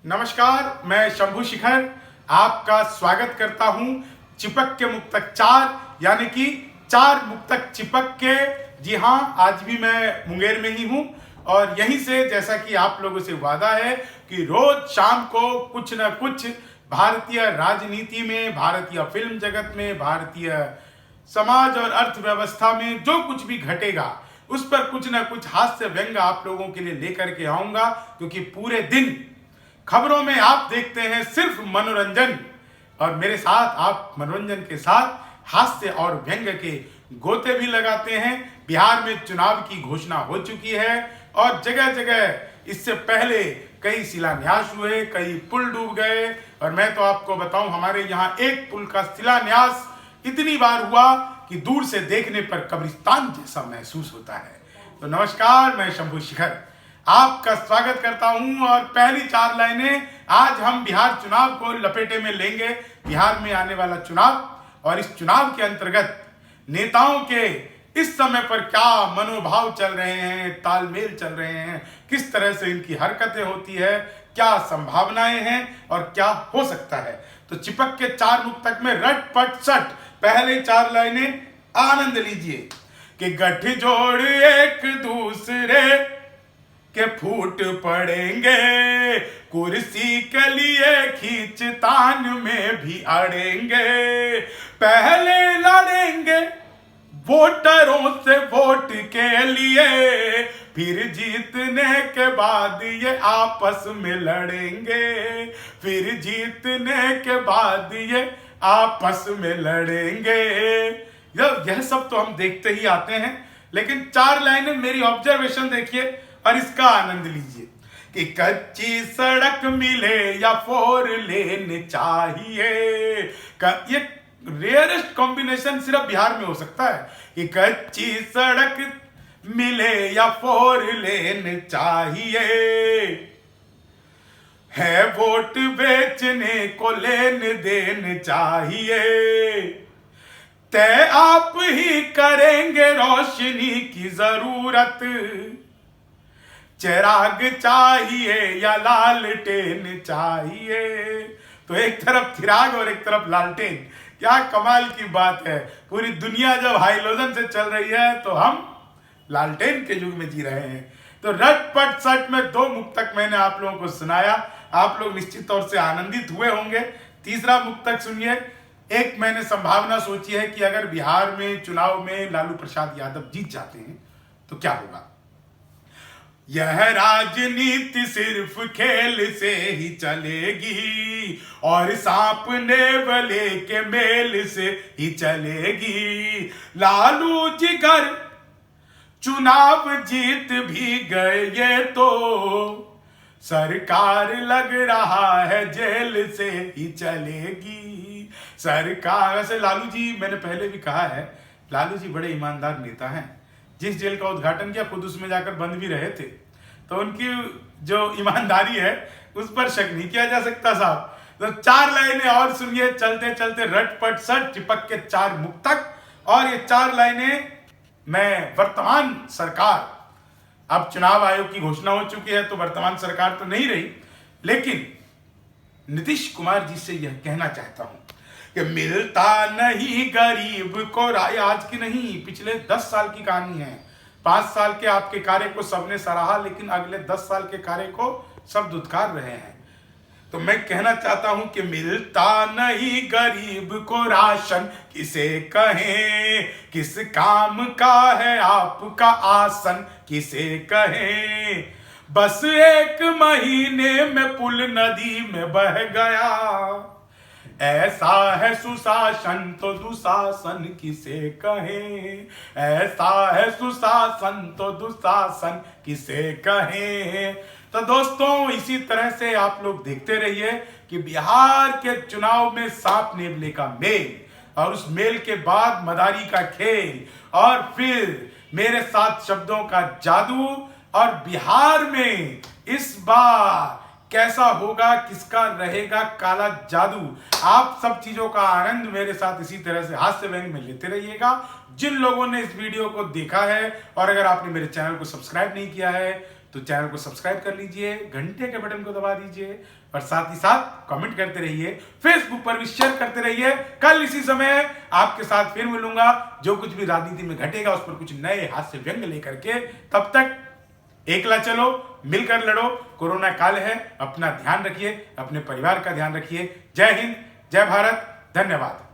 नमस्कार, मैं शंभू शिखर आपका स्वागत करता हूं चिपक के मुक्तक चार यानी कि चार मुक्तक चिपक के। जी हाँ, आज भी मैं मुंगेर में ही हूं और यहीं से जैसा कि आप लोगों से वादा है कि रोज शाम को कुछ न कुछ भारतीय राजनीति में, भारतीय फिल्म जगत में, भारतीय समाज और अर्थव्यवस्था में जो कुछ भी घटेगा उस पर कुछ न कुछ हास्य व्यंग आप लोगों के लिए लेकर के आऊंगा, क्योंकि पूरे दिन खबरों में आप देखते हैं सिर्फ मनोरंजन और मेरे साथ आप मनोरंजन के साथ हास्य और व्यंग के गोते भी लगाते हैं। बिहार में चुनाव की घोषणा हो चुकी है और जगह जगह इससे पहले कई शिलान्यास हुए, कई पुल डूब गए और मैं तो आपको बताऊं हमारे यहाँ एक पुल का शिलान्यास इतनी बार हुआ कि दूर से देखने पर कब्रिस्तान जैसा महसूस होता है। तो नमस्कार, मैं शंभू शिखर आपका स्वागत करता हूं और पहली चार लाइनें आज हम बिहार चुनाव को लपेटे में लेंगे। बिहार में आने वाला चुनाव और इस चुनाव के अंतर्गत नेताओं के इस समय पर क्या मनोभाव चल रहे हैं, तालमेल चल रहे हैं, किस तरह से इनकी हरकतें होती है, क्या संभावनाएं हैं और क्या हो सकता है। तो चिपक के चार मुक्तक में रट पट सट पहले चार लाइनें आनंद लीजिए कि गठजोड़ एक दूसरे के फूट पड़ेंगे, कुर्सी के लिए खींचतान में भी अड़ेंगे, पहले लड़ेंगे वोटरों से वोट के लिए, फिर जीतने के बाद ये आपस में लड़ेंगे, फिर जीतने के बाद ये आपस में लड़ेंगे। यह सब तो हम देखते ही आते हैं, लेकिन चार लाइनें मेरी ऑब्जर्वेशन देखिए और इसका आनंद लीजिए कि कच्ची सड़क मिले या फोर लेन चाहिए। ये रेयरेस्ट कॉम्बिनेशन सिर्फ बिहार में हो सकता है कि कच्ची सड़क मिले या फोर लेन चाहिए, है वोट बेचने को लेन देन चाहिए, तय आप ही करेंगे रोशनी की जरूरत, चिराग चाहिए या लालटेन चाहिए। तो एक तरफ चिराग और एक तरफ लालटेन, क्या कमाल की बात है। पूरी दुनिया जब हाइलोजन से चल रही है तो हम लालटेन के युग में जी रहे हैं। तो रट पट सट में दो मुक्तक मैंने आप लोगों को सुनाया, आप लोग निश्चित तौर से आनंदित हुए होंगे। तीसरा मुक्तक सुनिए। एक मैंने संभावना सोची है कि अगर बिहार में चुनाव में लालू प्रसाद यादव जीत जाते हैं तो क्या होगा। यह राजनीति सिर्फ खेल से ही चलेगी और सांप नेवले के मेल से ही चलेगी। लालू जी घर चुनाव जीत भी गए ये तो सरकार लग रहा है जेल से ही चलेगी। सरकार वैसे लालू जी, मैंने पहले भी कहा है, लालू जी बड़े ईमानदार नेता हैं। जिस जेल का उद्घाटन किया खुद उसमें जाकर बंद भी रहे थे, तो उनकी जो ईमानदारी है उस पर शक नहीं किया जा सकता साहब। तो चार लाइनें और सुनिए चलते चलते रट पट सट चिपक के चार मुक्तक। और ये चार लाइनें मैं वर्तमान सरकार, अब चुनाव आयोग की घोषणा हो चुकी है तो वर्तमान सरकार तो नहीं रही, लेकिन नीतीश कुमार जी से यह कहना चाहता हूं कि मिलता नहीं गरीब को राय। आज की नहीं, पिछले 10 साल की कहानी है। 5 साल के आपके कार्य को सबने सराहा, लेकिन अगले 10 साल के कार्य को सब दुत्कार रहे हैं। तो मैं कहना चाहता हूं कि मिलता नहीं गरीब को राशन, किसे कहें किस काम का है आपका आसन, किसे कहें। बस 1 महीने में पुल नदी में बह गया, ऐसा है सुशासन तो दुशासन किसे कहें, ऐसा है सुशासन तो दुशासन किसे कहें। तो दोस्तों, इसी तरह से आप लोग देखते रहिए कि बिहार के चुनाव में सांप नेवले का मेल और उस मेल के बाद मदारी का खेल और फिर मेरे साथ शब्दों का जादू। और बिहार में इस बार कैसा होगा, किसका रहेगा काला जादू, आप सब चीजों का आनंद मेरे साथ इसी तरह से हास्य व्यंग में लेते रहिएगा। जिन लोगों ने इस वीडियो को देखा है और अगर आपने मेरे चैनल को सब्सक्राइब नहीं किया है तो चैनल को सब्सक्राइब कर लीजिए, घंटे के बटन को दबा दीजिए और साथ ही साथ कमेंट करते रहिए, फेसबुक पर भी शेयर करते रहिए। कल इसी समय आपके साथ फिर मिलूंगा, जो कुछ भी राजनीति में घटेगा उस पर कुछ नए हास्य व्यंग लेकर के। तब तक एकला चलो, मिलकर लड़ो, कोरोना काल है, अपना ध्यान रखिए, अपने परिवार का ध्यान रखिए। जय हिंद, जय भारत, धन्यवाद।